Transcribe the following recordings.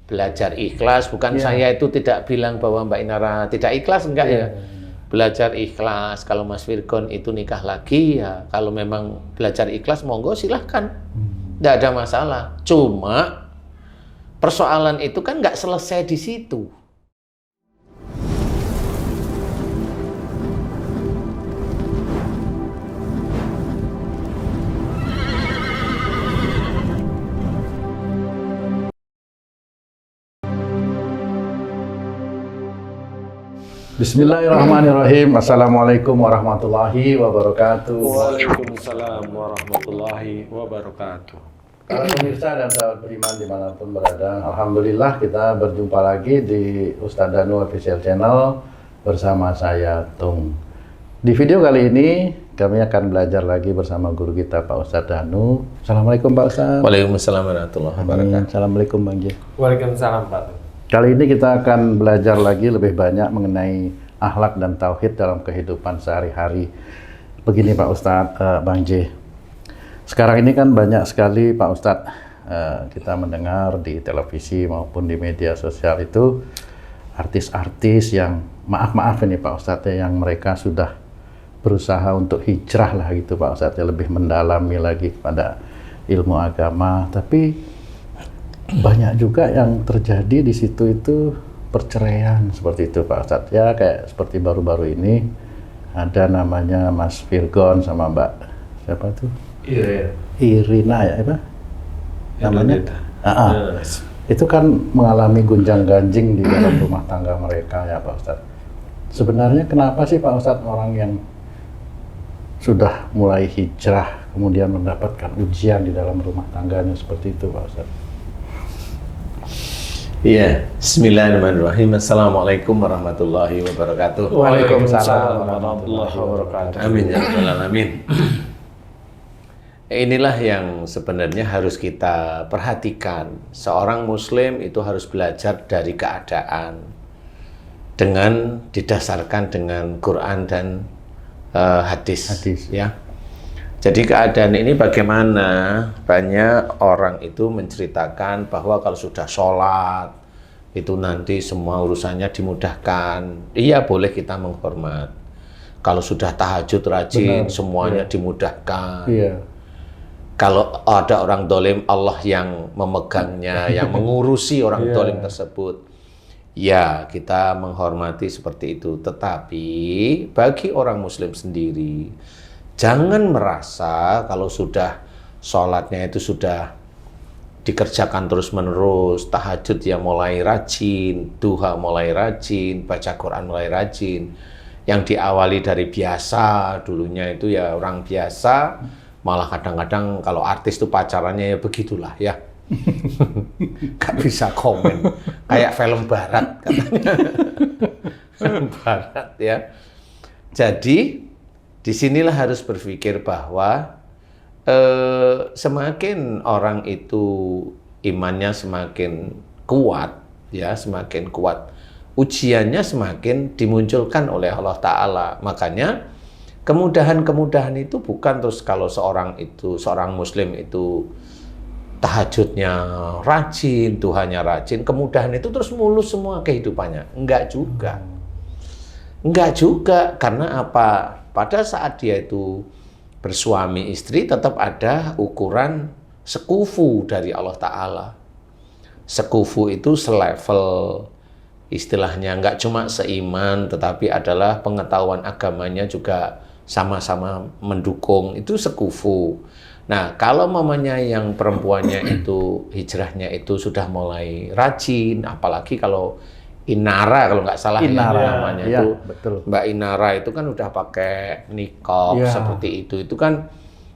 belajar ikhlas. Bukan saya itu tidak bilang bahwa Mbak Inara tidak ikhlas, enggak ya. Belajar ikhlas. Kalau Mas Virgon itu nikah lagi, ya kalau memang belajar ikhlas, monggo silahkan. Nggak ada masalah. Cuma persoalan itu kan nggak selesai di situ. Bismillahirrahmanirrahim. Assalamualaikum warahmatullahi wabarakatuh. Waalaikumsalam warahmatullahi wabarakatuh. Para pemirsa dan sahabat beriman dimanapun berada, alhamdulillah kita berjumpa lagi di Ustadz Danu Official Channel bersama saya Tung. Di video kali ini kami akan belajar lagi bersama guru kita Pak Ustadz Danu. Assalamualaikum Pak Ustadz. Waalaikumsalam warahmatullahi wabarakatuh. Assalamualaikum Bang J. Waalaikumsalam Pak. Kali ini kita akan belajar lagi lebih banyak mengenai akhlak dan tauhid dalam kehidupan sehari-hari. Begini Pak Ustadz, Bang J. Sekarang ini kan banyak sekali Pak Ustadz, kita mendengar di televisi maupun di media sosial itu artis-artis yang maaf ini Pak Ustadz yang mereka sudah berusaha untuk hijrah lah gitu Pak Ustadz, lebih mendalami lagi kepada ilmu agama, tapi banyak juga yang terjadi di situ itu perceraian seperti itu Pak Ustadz. Ya kayak seperti baru-baru ini ada namanya Mas Virgon sama Mbak siapa tuh? Irina ya apa? Namanya? Itu kan mengalami gunjang-ganjing di dalam rumah tangga mereka ya Pak Ustadz. Sebenarnya kenapa sih Pak Ustadz orang yang sudah mulai hijrah kemudian mendapatkan ujian di dalam rumah tangganya seperti itu Pak Ustadz? Iya, bismillahirrahmanirrahim. Assalamualaikum warahmatullahi wabarakatuh. Waalaikumsalam warahmatullahi wabarakatuh. Amin ya rabbal alamin. Inilah yang sebenarnya harus kita perhatikan. Seorang muslim itu harus belajar dari keadaan dengan didasarkan dengan Quran dan hadis. Ya. Jadi keadaan ini bagaimana? Banyak orang itu menceritakan bahwa kalau sudah sholat, itu nanti semua urusannya dimudahkan. Iya, boleh kita menghormat. Kalau sudah tahajud rajin, semuanya dimudahkan. Iya. Kalau ada orang dolim, Allah yang memegangnya, yang mengurusi orang dolim tersebut. Ya, kita menghormati seperti itu. Tetapi bagi orang muslim sendiri, jangan merasa kalau sudah sholatnya itu sudah dikerjakan terus-menerus, tahajud ya mulai rajin, duha mulai rajin, baca Quran mulai rajin. Yang diawali dari biasa, dulunya itu ya orang biasa, malah kadang-kadang kalau artis itu pacarannya ya begitulah ya. Gak bisa komen, kayak film barat katanya. Film barat ya. Jadi disinilah harus berpikir bahwa semakin orang itu imannya semakin kuat, ya semakin kuat, ujiannya semakin dimunculkan oleh Allah Ta'ala. Makanya kemudahan-kemudahan itu bukan terus kalau seorang muslim itu tahajudnya rajin, duhanya rajin, kemudahan itu terus mulus semua kehidupannya. Enggak juga. Enggak juga, karena apa? Pada saat dia itu bersuami istri tetap ada ukuran sekufu dari Allah Ta'ala. Sekufu itu selevel, istilahnya nggak cuma seiman, tetapi adalah pengetahuan agamanya juga sama-sama mendukung, itu sekufu. Nah, kalau mamanya yang perempuannya itu hijrahnya itu sudah mulai rajin, apalagi kalau Inara kalau nggak salah Inara, ya namanya ya, itu betul. Mbak Inara itu kan udah pakai niqab seperti itu kan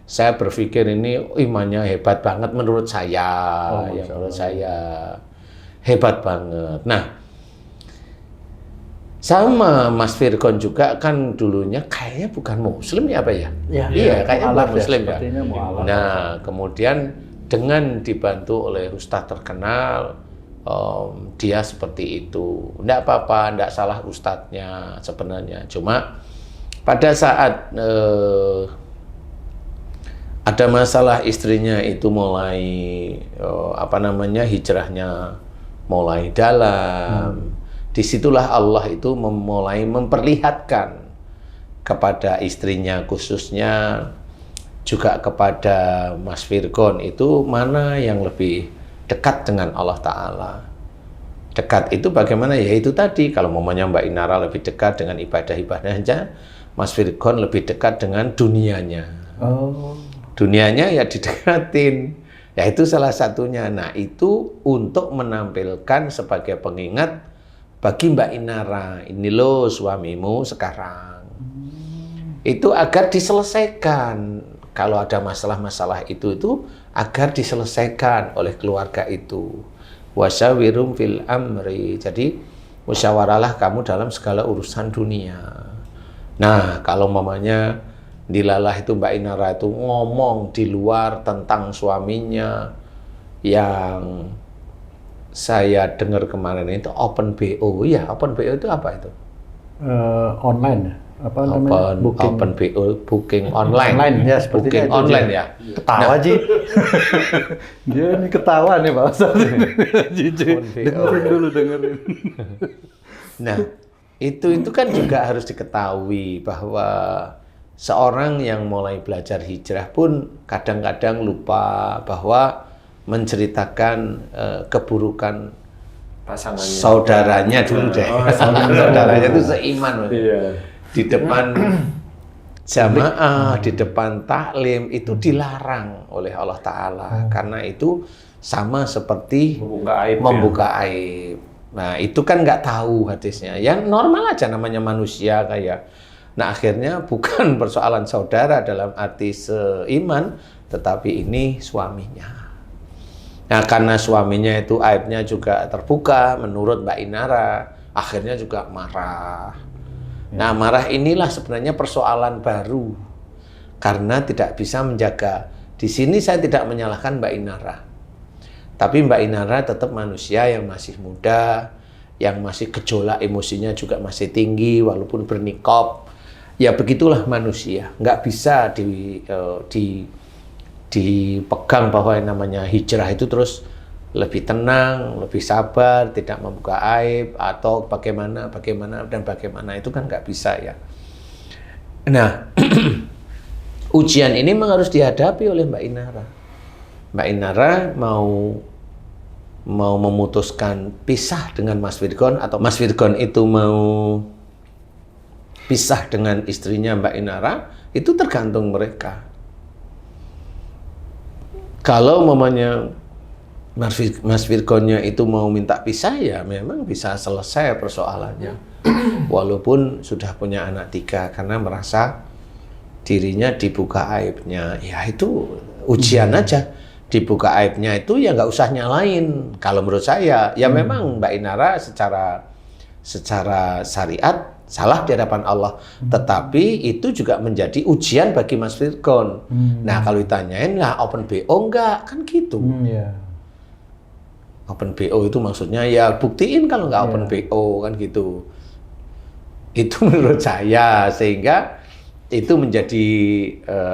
saya berpikir ini imannya hebat banget menurut saya, menurut saya hebat banget. Nah, sama Mas Virgon juga kan dulunya kayaknya bukan muslim ya apa ya? Iya, kayaknya bukan muslim ya. Nah, kemudian dengan dibantu oleh ustadz terkenal, dia seperti itu. Nggak apa-apa, nggak salah ustadznya sebenarnya. Cuma pada saat ada masalah istrinya itu mulai hijrahnya mulai dalam. Disitulah Allah itu mulai memperlihatkan kepada istrinya khususnya, juga kepada Mas Virgon itu mana yang lebih dekat dengan Allah Ta'ala. Dekat itu bagaimana? Ya itu tadi, kalau mamanya Mbak Inara lebih dekat dengan ibadah-ibadahnya, Mas Virgon lebih dekat dengan dunianya. Dunianya ya didekatin. Ya itu salah satunya. Nah itu untuk menampilkan sebagai pengingat bagi Mbak Inara, ini loh suamimu sekarang. Itu agar diselesaikan. Kalau ada masalah-masalah itu agar diselesaikan oleh keluarga itu. Wasyawirum fil amri. Jadi musyawarahlah kamu dalam segala urusan dunia. Nah, kalau mamanya dilalah itu Mbak Inara itu ngomong di luar tentang suaminya yang saya dengar kemarin itu open BO. Ya, open BO itu apa itu? Online ya? Apa namanya? Open BO, booking online. Online ya, seperti booking itu online Ji. ya. Ketawa Ji. Dia ini ketawa nih Pak Ustaz. Dengerin dulu, dengerin. Nah, itu kan juga harus diketahui bahwa seorang yang mulai belajar hijrah pun kadang-kadang lupa bahwa menceritakan keburukan pasangannya, saudaranya dulu deh. Saudaranya itu seiman. Iya. Di depan jamaah, di depan taklim itu dilarang oleh Allah Ta'ala. Karena itu sama seperti membuka aib. Nah itu kan nggak tahu hadisnya. Yang normal aja namanya manusia kayak. Nah akhirnya bukan persoalan saudara dalam arti seiman, tetapi ini suaminya. Nah karena suaminya itu aibnya juga terbuka menurut Mbak Inara, akhirnya juga marah. Nah marah inilah sebenarnya persoalan baru karena tidak bisa menjaga. Di sini saya tidak menyalahkan Mbak Inara, tapi Mbak Inara tetap manusia yang masih muda, yang masih gejolak emosinya juga masih tinggi walaupun bernikop. Ya begitulah manusia, nggak bisa dipegang bahwa yang namanya hijrah itu terus lebih tenang, lebih sabar, tidak membuka aib, atau bagaimana, itu kan nggak bisa ya. Nah, ujian ini memang harus dihadapi oleh Mbak Inara. Mbak Inara mau memutuskan pisah dengan Mas Virgon, atau Mas Virgon itu mau pisah dengan istrinya Mbak Inara, itu tergantung mereka. Kalau mamanya Mas Virgonnya itu mau minta pisah ya memang bisa selesai persoalannya. Walaupun sudah punya anak 3 karena merasa dirinya dibuka aibnya. Ya itu ujian aja. Dibuka aibnya itu ya nggak usah nyalain. Kalau menurut saya ya memang Mbak Inara secara syariat salah di hadapan Allah. Tetapi itu juga menjadi ujian bagi Mas Virgon. Nah kalau ditanyain lah open BO enggak kan gitu. Open BO itu maksudnya ya buktiin kalau nggak open BO kan gitu. Itu menurut saya, sehingga itu menjadi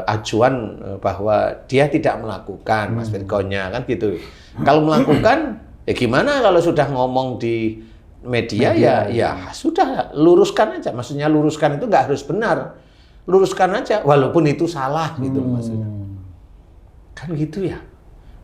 acuan bahwa dia tidak melakukan Mas Virgonnya kan gitu. Kalau melakukan ya gimana kalau sudah ngomong di media ya sudah luruskan aja. Maksudnya luruskan itu nggak harus benar, luruskan aja walaupun itu salah gitu maksudnya. Kan gitu ya.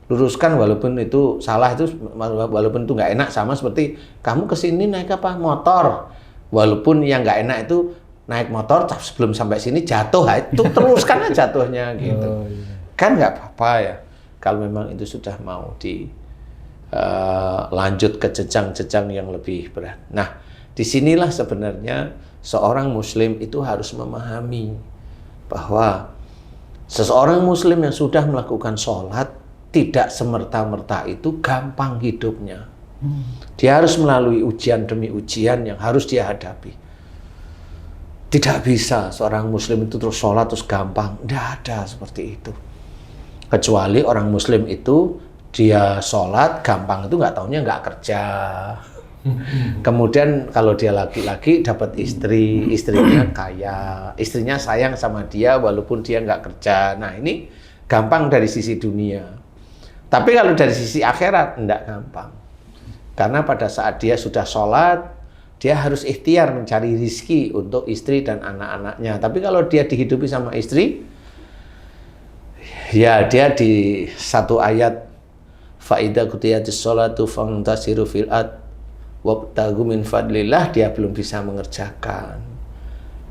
Luruskan walaupun itu salah, itu walaupun itu nggak enak, sama seperti kamu kesini naik apa motor, walaupun yang nggak enak itu naik motor sebelum sampai sini jatuh, itu teruskan aja jatuhnya gitu. Kan nggak apa-apa ya kalau memang itu sudah mau lanjut ke jenjang-jenjang yang lebih berat. Nah disinilah sebenarnya seorang muslim itu harus memahami bahwa seseorang muslim yang sudah melakukan sholat tidak semerta-merta itu gampang hidupnya. Dia harus melalui ujian demi ujian yang harus dia hadapi. Tidak bisa seorang muslim itu terus sholat terus gampang. Tidak ada seperti itu. Kecuali orang muslim itu dia sholat gampang itu nggak taunya nggak kerja. Kemudian kalau dia laki-laki dapat istri, istrinya kaya, istrinya sayang sama dia walaupun dia nggak kerja. Nah ini gampang dari sisi dunia. Tapi kalau dari sisi akhirat, enggak gampang. Karena pada saat dia sudah sholat, dia harus ikhtiar mencari rizki untuk istri dan anak-anaknya. Tapi kalau dia dihidupi sama istri, ya dia di satu ayat, fa'idha qutiyatis sholatu fantasiru fil ard wabtaghu min fadlillah, dia belum bisa mengerjakan.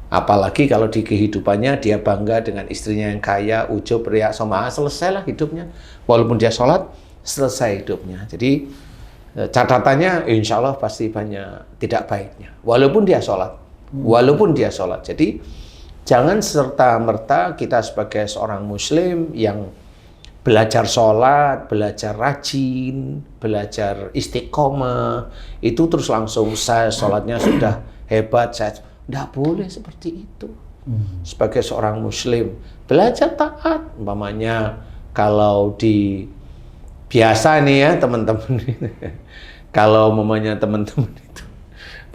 Apalagi kalau di kehidupannya dia bangga dengan istrinya yang kaya, ujub, riak, sombong, selesailah hidupnya. Walaupun dia sholat, selesai hidupnya. Jadi catatannya insya Allah pasti banyak tidak baiknya. Walaupun dia sholat. Walaupun dia sholat. Jadi jangan serta-merta kita sebagai seorang muslim yang belajar sholat, belajar rajin, belajar istiqomah, itu terus langsung saya sholatnya sudah hebat, saya tidak boleh seperti itu. Sebagai seorang muslim, belajar taat. Umpamanya kalau di biasa nih ya teman-teman, kalau umpamanya teman-teman itu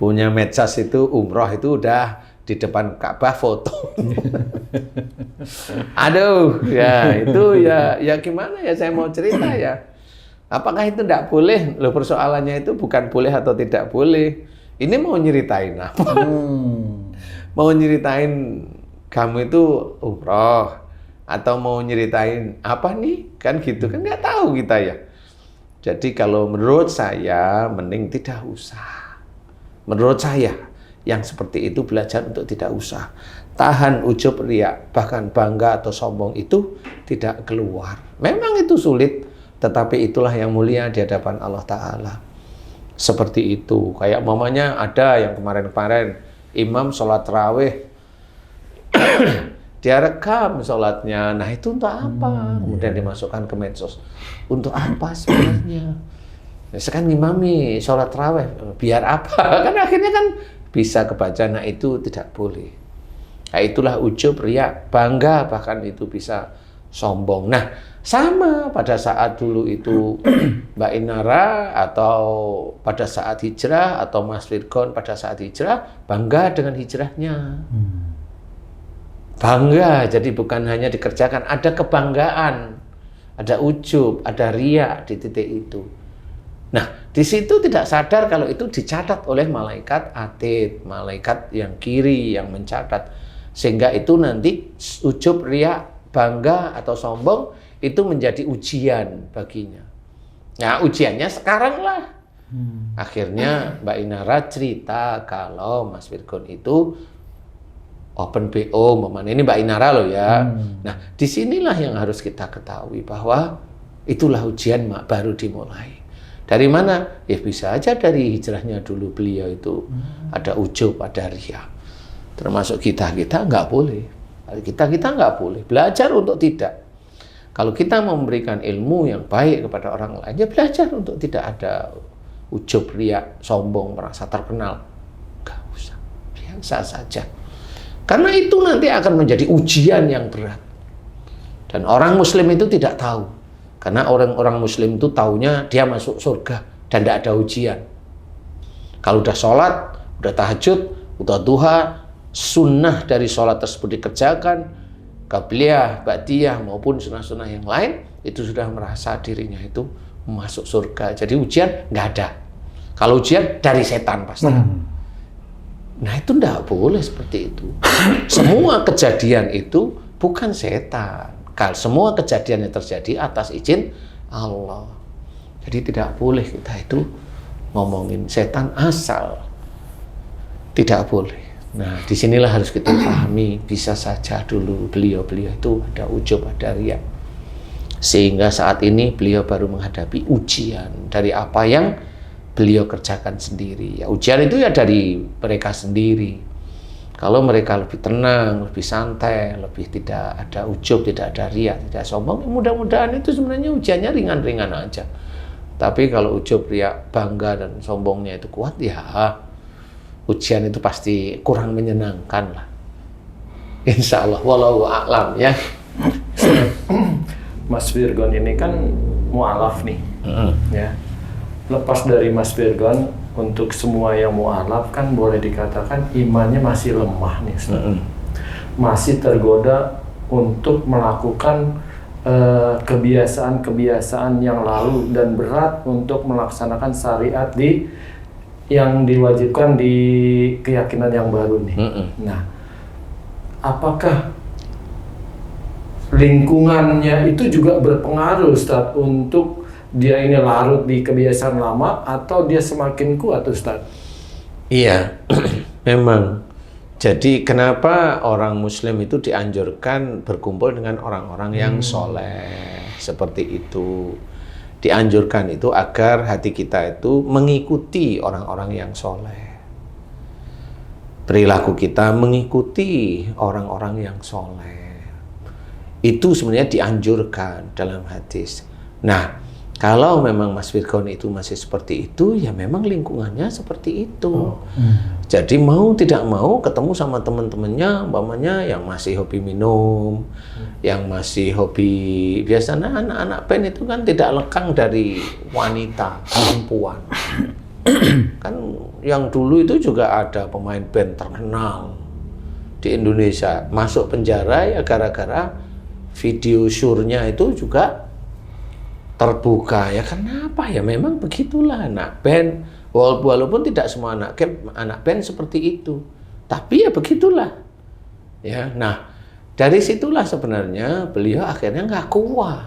punya medsos itu umroh itu udah di depan Ka'bah foto. Aduh, ya itu ya gimana ya, saya mau cerita ya. Apakah itu tidak boleh? Loh, persoalannya itu bukan boleh atau tidak boleh. Ini mau nyeritain apa? Mau nyeritain kamu itu umroh atau mau nyeritain apa nih? Kan gitu kan, nggak tahu kita ya. Jadi kalau menurut saya mending tidak usah. Menurut saya yang seperti itu belajar untuk tidak usah. Tahan ujub, riak, bahkan bangga atau sombong itu tidak keluar. Memang itu sulit, tetapi itulah yang mulia di hadapan Allah Ta'ala. Seperti itu. Kayak mamanya ada yang kemarin-kemarin imam sholat tarawih dia rekam sholatnya. Nah itu untuk apa? Kemudian dimasukkan ke medsos. Untuk apa sebenarnya? Sekarang ngimami sholat tarawih biar apa? Kan akhirnya kan bisa kebaca. Nah itu tidak boleh. Nah itulah ujub, riak, bangga, bahkan itu bisa sombong. Nah sama pada saat dulu itu Mbak Inara atau pada saat hijrah atau Mas Virgon pada saat hijrah bangga dengan hijrahnya. Bangga, jadi bukan hanya dikerjakan, ada kebanggaan, ada ujub, ada riak di titik itu. Nah, di situ tidak sadar kalau itu dicatat oleh malaikat atid, malaikat yang kiri yang mencatat. Sehingga itu nanti ujub, riak, bangga atau sombong itu menjadi ujian baginya. Nah, ujiannya sekarang lah. Akhirnya Mbak Inara cerita kalau Mas Virgon itu open BO, ini Mbak Inara loh ya. Nah, disinilah yang harus kita ketahui bahwa itulah ujian baru dimulai. Dari mana? Ya bisa aja dari hijrahnya dulu beliau itu ada ujub, ada riya. Termasuk kita nggak boleh. Kita nggak boleh belajar untuk tidak. Kalau kita memberikan ilmu yang baik kepada orang lain, ya belajar untuk tidak ada ujub, riya, sombong, merasa terkenal. Nggak usah, biasa saja. Karena itu nanti akan menjadi ujian yang berat. Dan orang muslim itu tidak tahu. Karena orang-orang muslim itu taunya dia masuk surga dan tidak ada ujian. Kalau udah sholat, udah tahajud, udah duha, sunnah dari sholat tersebut dikerjakan, qabliyah, ba'diyah maupun sunnah-sunnah yang lain, itu sudah merasa dirinya itu masuk surga. Jadi ujian nggak ada. Kalau ujian dari setan pasti. Nah itu tidak boleh seperti itu. Semua kejadian itu bukan setan. Semua kejadian yang terjadi atas izin Allah. Jadi tidak boleh kita itu ngomongin setan asal. Tidak boleh. Nah disinilah harus kita pahami. Bisa saja dulu beliau-beliau itu ada ujub, ada riya. Sehingga saat ini beliau baru menghadapi ujian dari apa yang beliau kerjakan sendiri. Ya, ujian itu ya dari mereka sendiri. Kalau mereka lebih tenang, lebih santai, lebih tidak ada ujub, tidak ada riya, tidak sombong, mudah-mudahan itu sebenarnya ujiannya ringan-ringan aja. Tapi kalau ujub, riya, bangga dan sombongnya itu kuat, ya ujian itu pasti kurang menyenangkan lah. Insya Allah, wallahu a'lam ya. Mas Virgon ini kan mu'alaf nih, ya. Lepas dari Mas Virgon, untuk semua yang mu'alaf kan boleh dikatakan imannya masih lemah nih, masih tergoda untuk melakukan kebiasaan-kebiasaan yang lalu dan berat untuk melaksanakan syariat yang diwajibkan di keyakinan yang baru nih. Nah, apakah lingkungannya itu juga berpengaruh, Ustaz, untuk dia ini larut di kebiasaan lama atau dia semakin kuat, Ustaz? Iya, memang. Jadi kenapa orang Muslim itu dianjurkan berkumpul dengan orang-orang yang soleh seperti itu? Dianjurkan itu agar hati kita itu mengikuti orang-orang yang soleh. Perilaku kita mengikuti orang-orang yang soleh. Itu sebenarnya dianjurkan dalam hadis. Nah, kalau memang Mas Virgon itu masih seperti itu, ya memang lingkungannya seperti itu. Jadi mau tidak mau ketemu sama teman-temannya, umpamanya yang masih hobi minum, yang masih hobi, biasanya anak-anak band itu kan tidak lekang dari wanita, perempuan. Kan yang dulu itu juga ada pemain band terkenal di Indonesia, masuk penjara ya gara-gara video syurnya itu juga terbuka. Ya kenapa? Ya memang begitulah anak band. Walaupun tidak semua anak band seperti itu, tapi ya begitulah. Ya, nah dari situlah sebenarnya beliau akhirnya nggak kuat.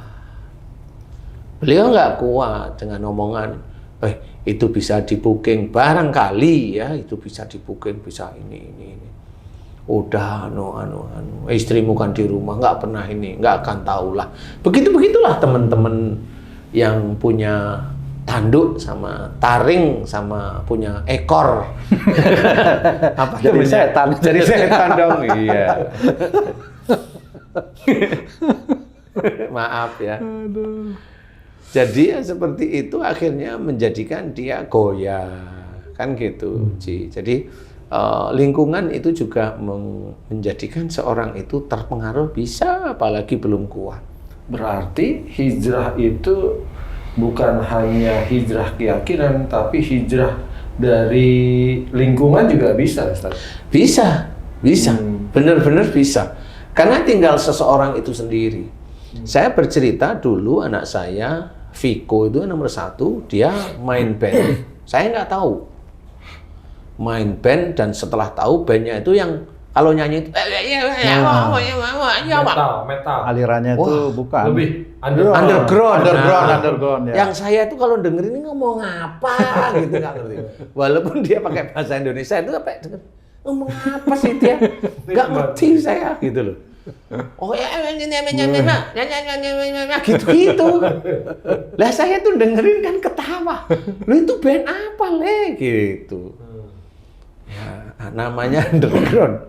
Beliau nggak kuat dengan omongan, itu bisa di-booking barangkali ya, itu bisa di-booking, bisa ini. Udah istrimu kan di rumah, nggak pernah ini, nggak akan tahulah. Begitulah teman-teman yang punya tanduk sama taring sama punya ekor. Apa jadi setan? Jadi setan dong, iya. Maaf ya. Aduh. Jadi ya seperti itu akhirnya menjadikan dia goyah, kan gitu, Ci. Jadi lingkungan itu juga menjadikan seorang itu terpengaruh bisa, apalagi belum kuat. Berarti hijrah itu bukan hanya hijrah keyakinan, tapi hijrah dari lingkungan juga bisa, Ustaz? Bisa. Benar-benar bisa. Karena tinggal seseorang itu sendiri. Saya bercerita dulu anak saya, Viko itu nomor 1, dia main band. Saya nggak tahu. Main band dan setelah tahu bandnya itu yang kalau nyanyi itu metal. Alirannya itu bukan. Lebih underground. Ya. Yang saya itu kalau dengerin ini ngomong apa gitu nggak ngerti. Walaupun dia pakai bahasa Indonesia itu apa ngomong apa sih dia? Nggak ngerti saya gitu loh. Oh ya, gitu. Lah saya tuh dengerin kan ketawa. Lu itu band apa le gitu. Ya, namanya underground.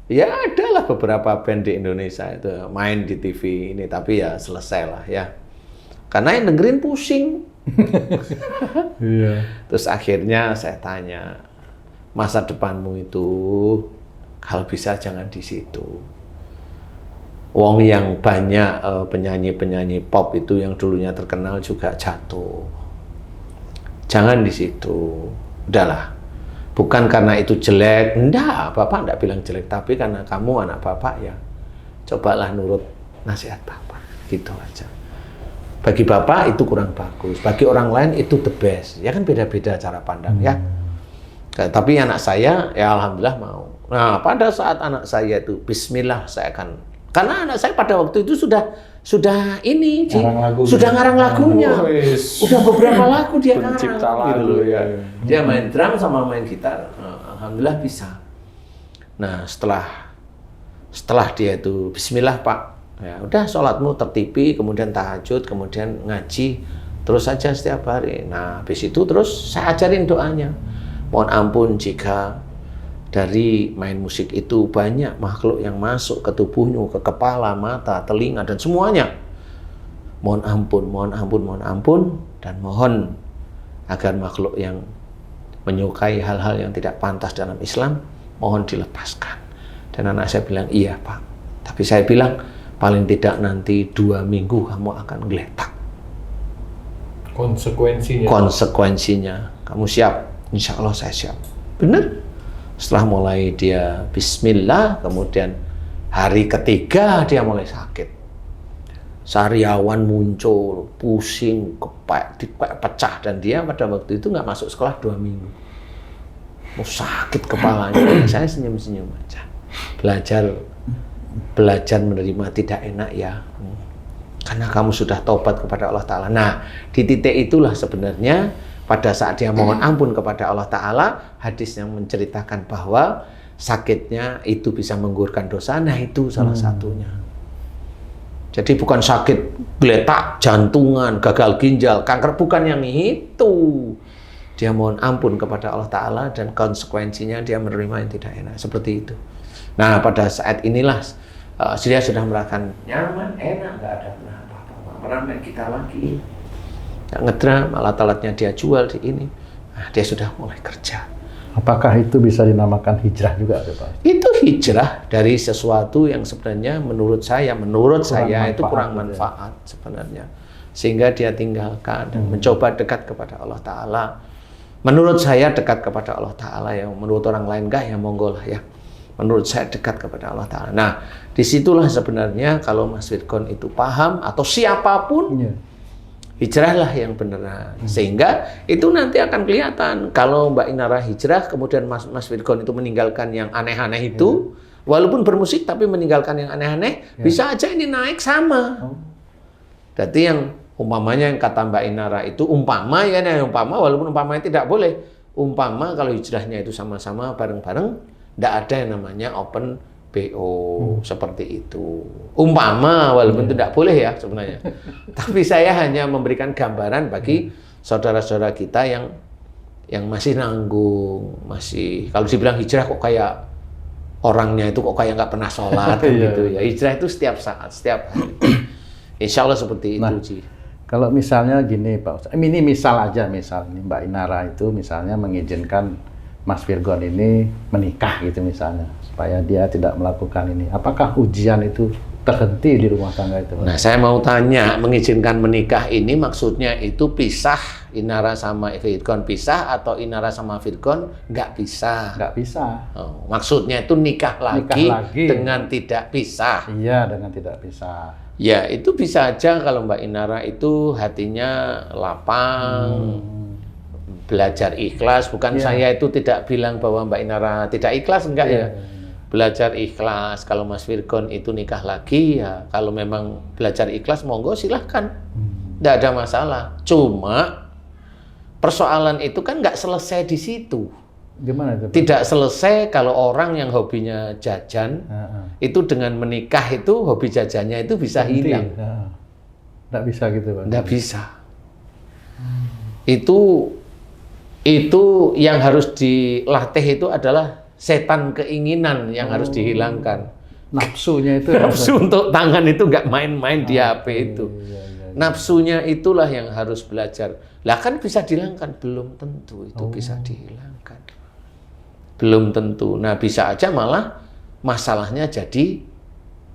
Ya adalah beberapa band di Indonesia itu main di TV ini, tapi ya selesai lah ya. Karena yang dengerin pusing. Iya. Terus akhirnya saya tanya, masa depanmu itu kalau bisa jangan di situ. Wong yang banyak penyanyi-penyanyi pop itu yang dulunya terkenal juga jatuh. Jangan di situ. Udahlah. Bukan karena itu jelek. Enggak, Bapak enggak bilang jelek, tapi karena kamu anak Bapak ya. Cobalah nurut nasihat Bapak. Gitu aja. Bagi Bapak itu kurang bagus. Bagi orang lain itu the best. Ya kan beda-beda cara pandang ya. Tapi anak saya ya alhamdulillah mau. Nah, pada saat anak saya itu bismillah saya akan, karena anak saya pada waktu itu sudah ini, sudah ngarang lagunya. Udah beberapa lagu dia ngarang. Pencipta lagu gitu, ya. Dia main drum sama main gitar. Alhamdulillah bisa. Nah, setelah dia itu bismillah, Pak. Ya, udah sholatmu tertipi, kemudian tahajud, kemudian ngaji terus saja setiap hari. Nah, habis itu terus saya ajarin doanya. Mohon ampun jika dari main musik itu banyak makhluk yang masuk ke tubuhmu, ke kepala, mata, telinga, dan semuanya. Mohon ampun, dan mohon agar makhluk yang menyukai hal-hal yang tidak pantas dalam Islam, mohon dilepaskan. Dan anak saya bilang, iya Pak. Tapi saya bilang, paling tidak nanti 2 minggu kamu akan geletak. Konsekuensinya. Kamu siap? Insya Allah saya siap. Benar? Setelah mulai dia bismillah, kemudian hari ketiga dia mulai sakit. sariawan muncul, pusing, kepek, pecah, dan dia pada waktu itu nggak masuk sekolah 2 minggu. Sakit kepalanya, saya senyum-senyum aja. Belajar menerima tidak enak ya, karena kamu sudah taubat kepada Allah Ta'ala. Nah, di titik itulah sebenarnya pada saat dia mohon ampun kepada Allah Ta'ala, hadis yang menceritakan bahwa sakitnya itu bisa menggugurkan dosa. Nah, itu salah satunya. Jadi bukan sakit geletak, jantungan, gagal ginjal, kanker, bukan yang itu. Dia mohon ampun kepada Allah Ta'ala dan konsekuensinya dia menerima yang tidak enak. Seperti itu. Nah, pada saat inilah dia sudah merasakan nyaman, enak, nggak ada apa-apa. Meramai kita lagi. Nggak ngedram, alat-alatnya dia jual di ini. Nah, dia sudah mulai kerja. Apakah itu bisa dinamakan hijrah juga, Pak? Itu hijrah dari sesuatu yang sebenarnya menurut saya itu kurang manfaat sebenarnya. Sehingga dia tinggalkan dan mencoba dekat kepada Allah Ta'ala. Menurut saya dekat kepada Allah Ta'ala, yang menurut orang lain enggak, ya monggo lah ya. Menurut saya dekat kepada Allah Ta'ala. Nah, disitulah sebenarnya kalau Mas Virgon itu paham, atau siapapun, hijrahlah yang benar. Sehingga itu nanti akan kelihatan. Kalau Mbak Inara hijrah, kemudian Mas Virgon itu meninggalkan yang aneh-aneh itu, walaupun bermusik tapi meninggalkan yang aneh-aneh, bisa aja ini naik sama. Berarti yang umpamanya yang kata Mbak Inara itu umpama walaupun umpamanya tidak boleh. Umpama kalau hijrahnya itu sama-sama bareng-bareng, tidak ada yang namanya open BO seperti itu. Umpama walaupun itu tidak boleh ya sebenarnya. Tapi saya hanya memberikan gambaran bagi saudara-saudara kita yang masih nanggung, masih kalau dibilang hijrah kok kayak orangnya itu kok kayak nggak pernah sholat gitu ya. Hijrah itu setiap saat, setiap hari. Insya Allah seperti itu, Ci. Kalau misalnya gini Pak Ustadz, ini misal ini Mbak Inara itu misalnya mengizinkan Mas Virgon ini menikah gitu misalnya, supaya dia tidak melakukan ini. Apakah ujian itu terhenti di rumah tangga itu? Nah, saya mau tanya, mengizinkan menikah ini maksudnya itu pisah, Inara sama Virgon pisah, atau Inara sama Virgon nggak pisah? Nggak pisah. Oh, maksudnya itu nikah lagi dengan tidak pisah? Iya, dengan tidak pisah. Ya, itu bisa aja kalau Mbak Inara itu hatinya lapang, belajar ikhlas. Bukan saya itu tidak bilang bahwa Mbak Inara tidak ikhlas, enggak ya. Belajar ikhlas. Kalau Mas Virgon itu nikah lagi, ya kalau memang belajar ikhlas, monggo silahkan. Tidak ada masalah. Cuma persoalan itu kan nggak selesai di situ. Gimana itu? Tidak selesai kalau orang yang hobinya jajan, itu dengan menikah itu hobi jajannya itu bisa hilang. Nggak bisa gitu, Pak? Nggak bisa. Itu yang harus dilatih itu adalah setan keinginan yang harus dihilangkan. Nafsunya itu. Nafsu untuk tangan itu nggak main-main di HP itu. Nafsunya itulah yang harus belajar. Lah kan bisa dihilangkan? Belum tentu itu bisa dihilangkan. Belum tentu. Nah, bisa aja malah masalahnya jadi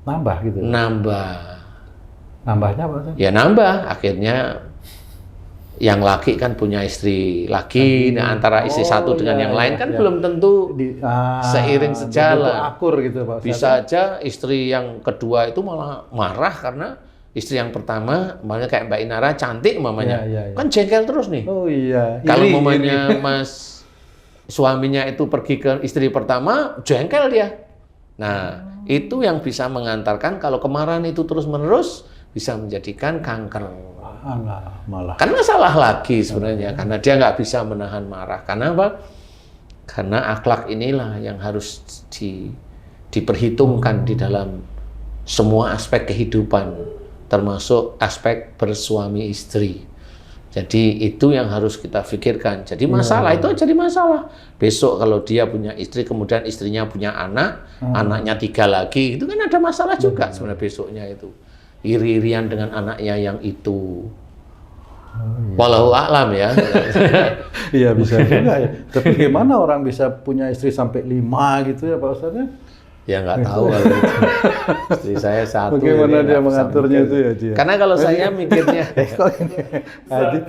nambah gitu. Nambahnya apa? Ya nambah. Akhirnya yang laki kan punya istri laki, nah antara istri satu dengan yang lain kan belum tentu seiring sejalan. Akur gitu, Pak. Bisa aja istri yang kedua itu malah marah karena istri yang pertama, makanya kayak Mbak Inara cantik mamanya, kan jengkel terus nih. Oh iya. Kalau mamanya Mas suaminya itu pergi ke istri pertama, jengkel dia. Nah, itu yang bisa mengantarkan kalau kemarahan itu terus-menerus bisa menjadikan kanker. Malah. Kan masalah lagi sebenarnya, karena dia nggak bisa menahan marah. Karena apa? Karena akhlak inilah yang harus diperhitungkan di dalam semua aspek kehidupan, termasuk aspek bersuami istri. Jadi itu yang harus kita pikirkan. Jadi masalah itu jadi masalah. Besok kalau dia punya istri, kemudian istrinya punya anak, anaknya 3 lagi, itu kan ada masalah juga sebenarnya besoknya itu. Iri-irian dengan anaknya yang itu. Wallahu a'lam ya. Iya bisa juga ya. Tapi gimana orang bisa punya istri sampai 5 gitu ya Pak Ustadz? Ya nggak tahu kalau itu. Istri saya 1. Bagaimana dia mengaturnya itu ya dia? Karena kalau saya mikirnya kok gini?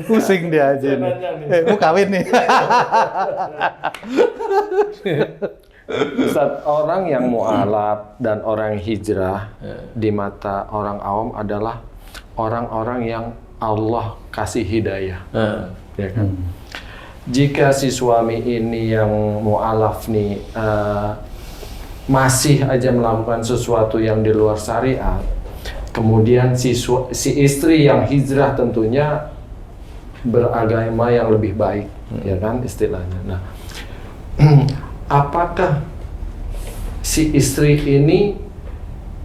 Pusing dia aja nih. Mau kawin nih. Ustaz, orang yang mu'alaf dan orang yang hijrah di mata orang awam adalah orang-orang yang Allah kasih hidayah, ya kan? Jika si suami ini yang mu'alaf nih masih aja melakukan sesuatu yang di luar syariat, kemudian si istri yang hijrah tentunya beragama yang lebih baik, ya kan istilahnya. Nah, apakah si istri ini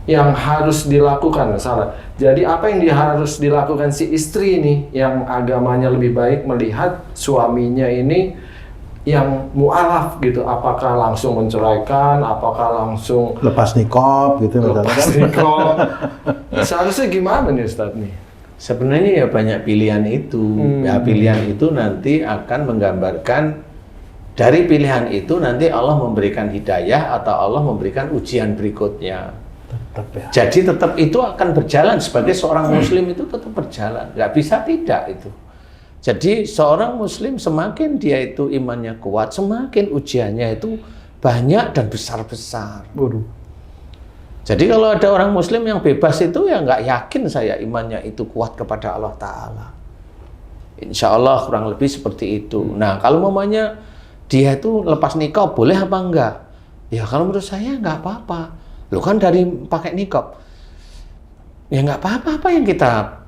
yang harus dilakukan misalnya? Jadi apa yang harus dilakukan si istri ini yang agamanya lebih baik melihat suaminya ini yang mu'alaf gitu? Apakah langsung menceraikan? Apakah langsung Lepas niqab gitu misalnya. lepas nikah? Seharusnya gimana nih Ustadz nih? Sebenarnya ya banyak pilihan itu. Ya, pilihan itu nanti akan menggambarkan, dari pilihan itu nanti Allah memberikan hidayah atau Allah memberikan ujian berikutnya. Tetap ya. Jadi tetap itu akan berjalan, sebagai seorang muslim itu tetap berjalan, nggak bisa tidak itu. Jadi seorang muslim semakin dia itu imannya kuat, semakin ujiannya itu banyak dan besar-besar. Waduh. Jadi kalau ada orang muslim yang bebas itu ya nggak yakin saya imannya itu kuat kepada Allah Ta'ala. Insya Allah kurang lebih seperti itu. Nah kalau mamanya dia itu lepas nikah boleh apa enggak? Ya kalau menurut saya nggak apa-apa. Lo kan dari pakai nikah, ya nggak apa-apa. Apa yang kita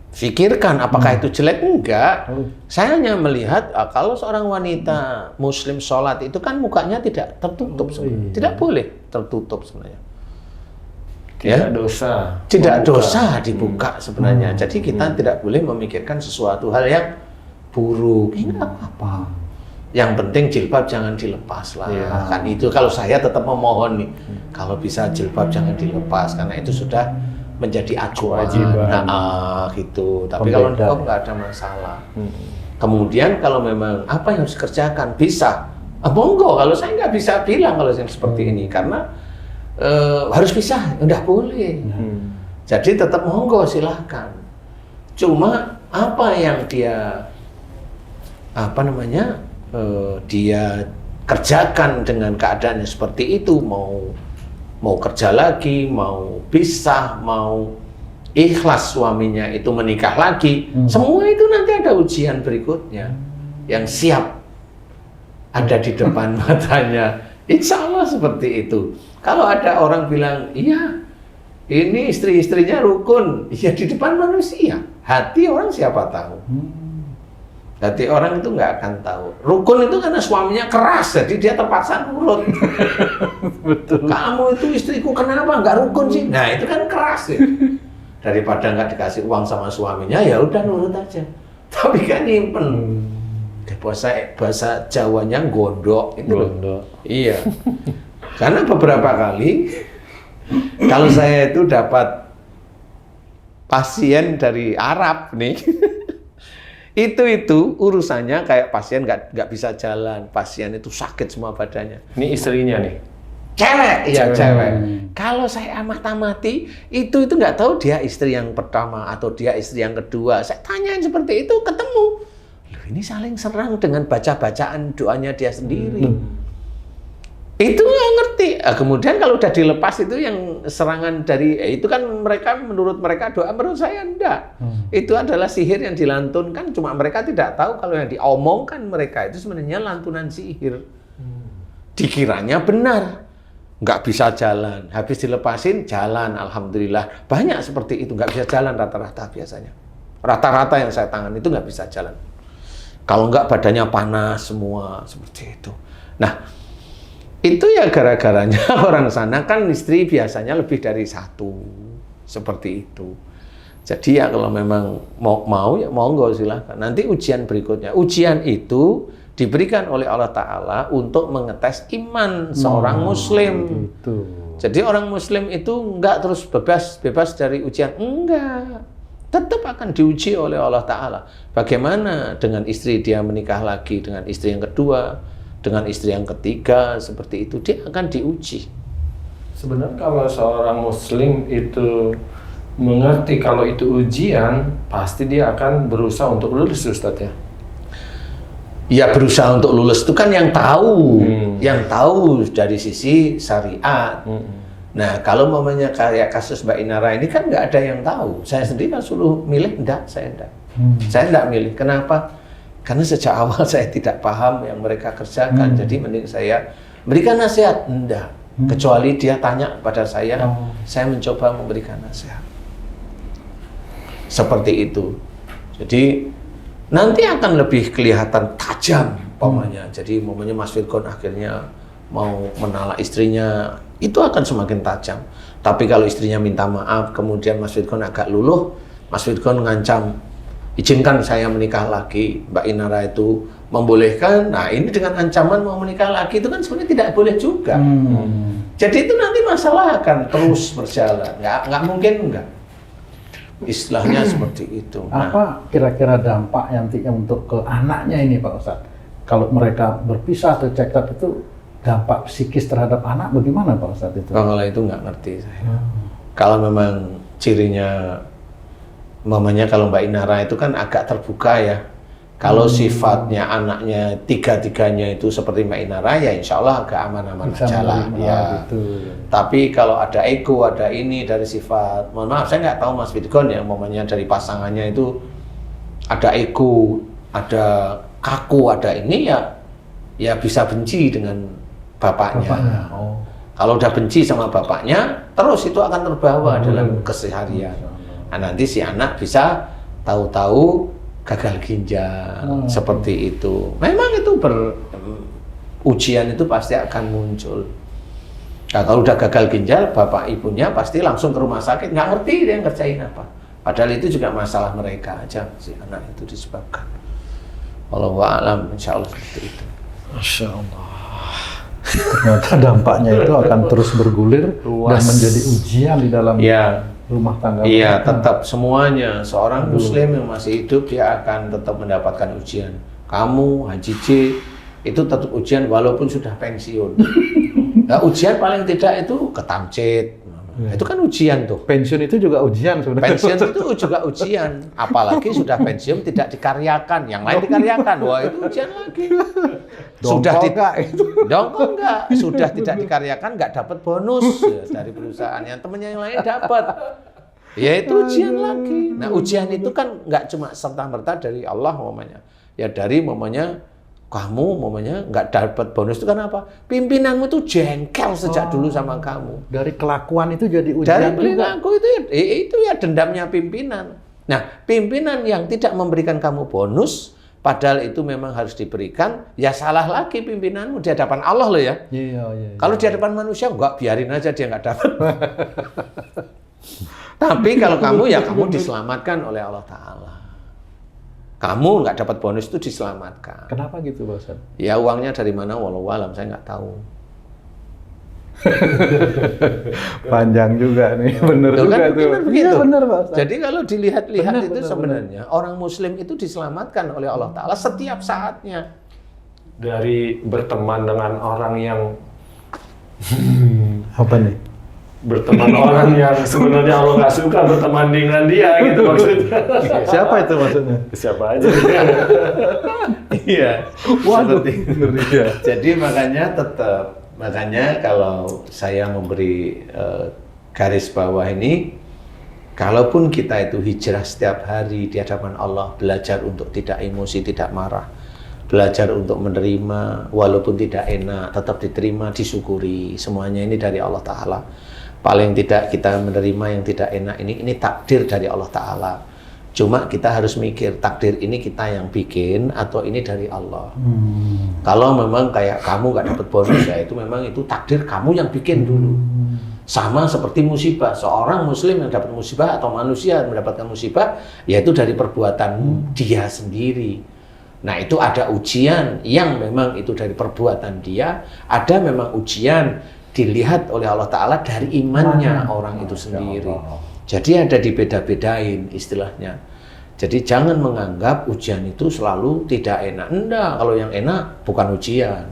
pikirkan, apakah itu jelek? Enggak. Saya hanya melihat kalau seorang wanita muslim sholat itu kan mukanya tidak tertutup sebenarnya. Tidak boleh tertutup sebenarnya. Tidak dosa. Tidak membuka. dosa dibuka sebenarnya. Jadi kita tidak boleh memikirkan sesuatu hal yang buruk. Enggak apa-apa. Yang penting jilbab jangan dilepas lah. Kan itu kalau saya tetap memohon nih, kalau bisa jilbab jangan dilepas karena itu sudah menjadi acuan. Nah, gitu. Tapi kalau niqab nggak ada masalah. Kemudian kalau memang apa yang harus dikerjakan bisa, monggo. Kalau saya nggak bisa bilang kalau yang seperti ini karena harus bisa, udah boleh. Jadi tetap monggo silahkan. Cuma apa yang dia dia kerjakan dengan keadaannya seperti itu, mau kerja lagi, mau pisah, mau ikhlas suaminya itu menikah lagi, semua itu nanti ada ujian berikutnya yang siap ada di depan matanya. Insya Allah seperti itu. Kalau ada orang bilang, iya ini istri-istrinya rukun, ya di depan manusia, hati orang siapa tahu. Hati orang itu nggak akan tahu. Rukun itu karena suaminya keras, jadi dia terpaksa nurut. Betul. Kamu itu istriku kenapa nggak rukun sih? Nah itu kan keras ya. Daripada nggak dikasih uang sama suaminya, ya udah nurut aja. Tapi kan nyimpen. Bahasa Jawanya gondok itu. Gondok. Iya. Karena beberapa kali kalau saya itu dapat pasien dari Arab nih. itu urusannya kayak pasien nggak bisa jalan, pasien itu sakit semua badannya. Ini istrinya nih. Cewek, iya cewek. Kalau saya amati itu nggak tahu dia istri yang pertama atau dia istri yang kedua. Saya tanyain seperti itu, ketemu. Loh, ini saling serang dengan baca-bacaan doanya dia sendiri. Itu nggak ngerti. Kemudian kalau udah dilepas itu yang serangan dari itu kan mereka menurut mereka doa, menurut saya enggak. Itu adalah sihir yang dilantunkan, cuma mereka tidak tahu kalau yang diomongkan mereka itu sebenarnya lantunan sihir. Dikiranya benar, nggak bisa jalan. Habis dilepasin jalan, alhamdulillah. Banyak seperti itu nggak bisa jalan rata-rata biasanya. Rata-rata yang saya tangani itu nggak bisa jalan. Kalau nggak badannya panas semua seperti itu. Nah. Itu ya gara-garanya orang sana kan istri biasanya lebih dari satu, seperti itu. Jadi ya kalau memang mau ya monggo silakan. Nanti ujian berikutnya, ujian itu diberikan oleh Allah Ta'ala untuk mengetes iman seorang muslim. Gitu. Jadi orang muslim itu enggak terus bebas dari ujian, enggak. Tetap akan diuji oleh Allah Ta'ala. Bagaimana dengan istri dia menikah lagi, dengan istri yang kedua, dengan istri yang ketiga, seperti itu dia akan diuji. Sebenarnya kalau seorang muslim itu mengerti kalau itu ujian, pasti dia akan berusaha untuk lulus, Ustadz ya? Ya berusaha untuk lulus itu kan yang tahu dari sisi syariat. Nah, kalau momennya kayak kasus Mbak Inara ini kan nggak ada yang tahu. Saya sendiri kan suruh milih, saya enggak. Saya enggak milih. Kenapa? Karena sejak awal saya tidak paham yang mereka kerjakan. Jadi mending saya berikan nasihat. Enggak. Kecuali dia tanya pada saya mencoba memberikan nasihat. Seperti itu. Jadi nanti akan lebih kelihatan tajam umpamanya. Jadi umpamanya Mas Virgon akhirnya mau menala istrinya, itu akan semakin tajam. Tapi kalau istrinya minta maaf, kemudian Mas Virgon agak luluh, Mas Virgon ngancam, izinkan saya menikah lagi. Mbak Inara itu membolehkan. Nah, ini dengan ancaman mau menikah lagi itu kan sebenarnya tidak boleh juga. Jadi itu nanti masalah akan terus berjalan. Nggak mungkin enggak. Istilahnya seperti itu. Apa kira-kira dampak nantinya untuk ke anaknya ini Pak Ustadz? Kalau mereka berpisah atau cekcok itu dampak psikis terhadap anak bagaimana Pak Ustadz itu? Kalau itu nggak ngerti saya. Kalau memang cirinya, mamanya kalau Mbak Inara itu kan agak terbuka ya. Kalau sifatnya anaknya tiga-tiganya itu seperti Mbak Inara ya insya Allah agak aman-aman aja lah. Ya. Tapi kalau ada ego, ada ini dari sifat, mohon maaf saya nggak tahu Mas Virgon ya, mamanya dari pasangannya itu ada ego, ada kaku, ada ini ya bisa benci dengan bapaknya. Kalau udah benci sama bapaknya, terus itu akan terbawa dalam keseharian. Nah, nanti si anak bisa tahu-tahu gagal ginjal seperti itu. Memang itu ujian itu pasti akan muncul. Nah, kalau udah gagal ginjal, bapak ibunya pasti langsung ke rumah sakit, nggak ngerti dia ngerjain apa. Padahal itu juga masalah mereka aja, si anak itu disebabkan. Wallahu a'lam, insya Allah seperti itu. Masya Allah. Ternyata dampaknya itu akan terus bergulir dan menjadi ujian di dalam rumah tangga. Iya, tetap semuanya. Seorang Muslim yang masih hidup dia akan tetap mendapatkan ujian. Kamu, Haji J, itu tetap ujian walaupun sudah pensiun. Nah, ujian paling tidak itu ketamcit. Itu kan ujian tuh. Pensiun itu juga ujian sebenarnya. Pensiun itu juga ujian. Apalagi sudah pensiun tidak dikaryakan, yang lain dikaryakan. Wah, itu ujian lagi. Dongkol enggak. Sudah tidak dikaryakan, enggak dapat bonus dari perusahaan. Yang temennya yang lain dapat. Ya itu ujian lagi. Nah, ujian itu kan enggak cuma serta-merta dari Allah mamanya. Ya dari mamanya kamu mamanya nggak dapat bonus itu kan apa? Pimpinanmu tuh jengkel sejak dulu sama kamu. Dari kelakuan itu jadi ujian. Dari perilaku itu ya dendamnya pimpinan. Nah, pimpinan yang tidak memberikan kamu bonus, padahal itu memang harus diberikan, ya salah lagi pimpinanmu di hadapan Allah loh ya. Iya. Kalau di hadapan manusia enggak, biarin aja dia nggak dapat. Tapi kalau kamu ya kamu diselamatkan oleh Allah Ta'ala. Kamu nggak dapat bonus itu diselamatkan. Kenapa gitu, Pak Ustadz? Ya uangnya dari mana, wallahu alam, saya nggak tahu. Panjang juga nih, bener Tuh, juga kan, tuh. Begitu. Iya, bener, Pak Ustadz. Jadi kalau dilihat-lihat itu bener, sebenarnya orang Muslim itu diselamatkan oleh Allah Ta'ala setiap saatnya. Dari berteman dengan orang yang Apa nih? berteman orang yang sebenarnya Allah nggak suka berteman dengan dia gitu maksudnya. Siapa itu maksudnya? Siapa aja. Iya. Waduh, Jadi makanya kalau saya memberi garis bawah ini, kalaupun kita itu hijrah setiap hari di hadapan Allah, belajar untuk tidak emosi, tidak marah, belajar untuk menerima walaupun tidak enak, tetap diterima, disyukuri. Semuanya ini dari Allah Ta'ala. Paling tidak kita menerima yang tidak enak ini takdir dari Allah Ta'ala. Cuma kita harus mikir, takdir ini kita yang bikin atau ini dari Allah. Kalau memang kayak kamu nggak dapat bonus, ya itu memang itu takdir kamu yang bikin dulu. Sama seperti musibah, seorang muslim yang dapat musibah atau manusia yang mendapatkan musibah, yaitu dari perbuatan dia sendiri. Nah, itu ada ujian yang memang itu dari perbuatan dia, ada memang ujian dilihat oleh Allah Ta'ala dari imannya orang itu sendiri. Jadi ada dibeda-bedain istilahnya. Jadi jangan menganggap ujian itu selalu tidak enak. Enggak, kalau yang enak bukan ujian.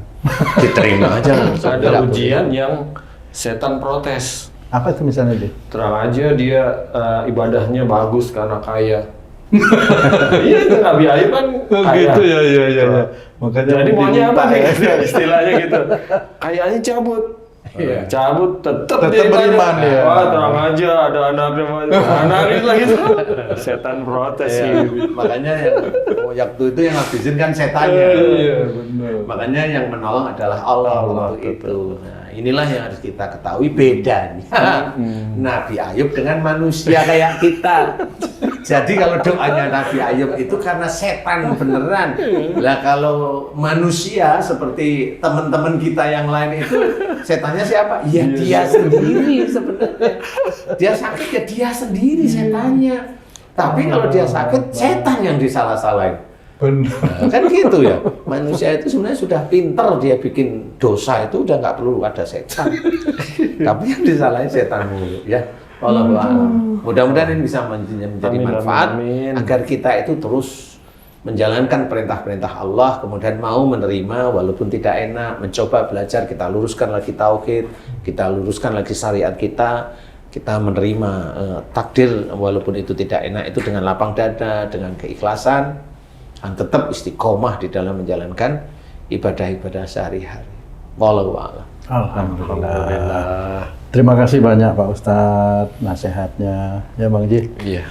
Diterima aja. Ada ujian yang setan protes. Apa itu misalnya dia? Terang aja dia ibadahnya bagus karena kaya. Iya, itu Nabi Ayub kan kaya. Gitu ya. Makanya jadi maunya apa nih istilahnya gitu. Kayaknya cabut. Cabut tetap beriman ya. Wah, terang aja ada anaknya. Anaknya lagi tuh. Setan protes sih. Makanya yang waktu itu yang ngabisin kan setannya. Iya, benar. Makanya yang menolong adalah Allah untuk itu. Nah, inilah yang harus kita ketahui bedanya Nabi Ayub dengan manusia kayak kita. Jadi kalau doanya Nabi Ayub itu karena setan beneran. Lah kalau manusia seperti teman-teman kita yang lain itu setannya siapa? Ya dia sendiri sebenarnya. Dia sakit ya dia sendiri setannya. Tapi kalau dia sakit setan yang disalah-salahin. Benar. Nah, kan gitu ya. Manusia itu sebenarnya sudah pinter dia bikin dosa itu udah nggak perlu ada setan. Tapi yang disalahin setan mulu ya. Wallahu a'lam. Mudah-mudahan ini bisa menjadi manfaat agar kita itu terus menjalankan perintah-perintah Allah, kemudian mau menerima walaupun tidak enak, mencoba belajar, kita luruskan lagi tauhid, kita luruskan lagi syariat kita menerima takdir walaupun itu tidak enak itu dengan lapang dada, dengan keikhlasan, dan tetap istiqomah di dalam menjalankan ibadah-ibadah sehari-hari. Wallahu a'lam. Alhamdulillah. Terima kasih banyak Pak Ustadz nasihatnya. Ya Bang Ji. Iya.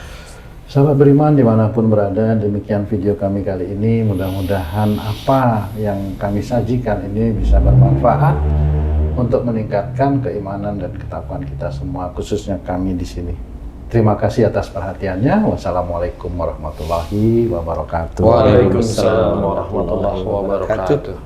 Sahabat beriman dimanapun berada, demikian video kami kali ini. Mudah-mudahan apa yang kami sajikan ini bisa bermanfaat untuk meningkatkan keimanan dan ketakwaan kita semua, khususnya kami di sini. Terima kasih atas perhatiannya. Wassalamualaikum warahmatullahi wabarakatuh. Waalaikumsalam warahmatullahi wabarakatuh.